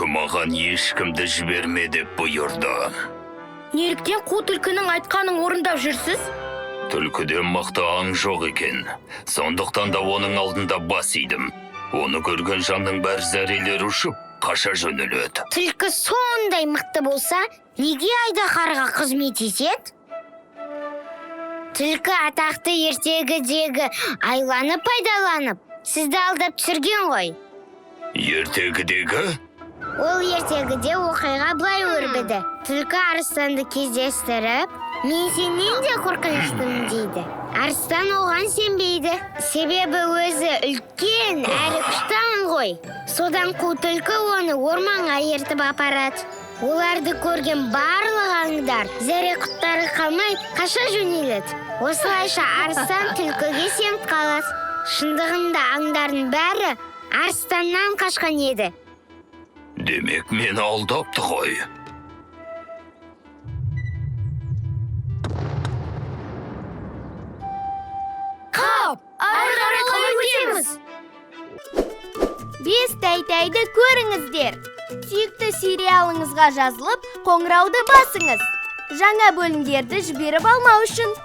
түлкі маған ешкімді жіберме деп бұйырды. Неліктен қу түлкінің айтқанын орындап жүрсіз? Түлкіден мықты аң жоқ екен. Сондықтан да оның алдында бас идім. Оны көрген жанның бәрі зәрелері ұшып, қаша жөнеледі. Түлкі сондай мықты болса, неге айдаһарға қызмет етеді? Түлкі атақты ертегідегі айланы пайдаланып, сізді алдап түсірген ғой. Ертегідегі? Ол ертегіде оқиға былай өрбіді. Түлкі арыстанды кездестіріп, мен сенен де қорқыныштымын дейді. Арыстан оған сенбейді. Себебі өзі үлкен әрі күшті аң ғой. Содан қу түлкі оны орманға ертіп апарады. Оларды көрген барлық аңдар зәре құттары қалмай қаша жөнеледі. Осылайша арыстан түлкіге сеніп қалады. Шындығында аңдардың бәрі арыстаннан қашқан еді. Демек, мені алдапты ғой. Қап, ары қарай қалай өтеміз? Бес тәй-тәйді көріңіздер. Сүйікті сериалыңызға жазылып, қоңырауды басыңыз. Жаңа бөлімдерді жіберіп алмау үшін.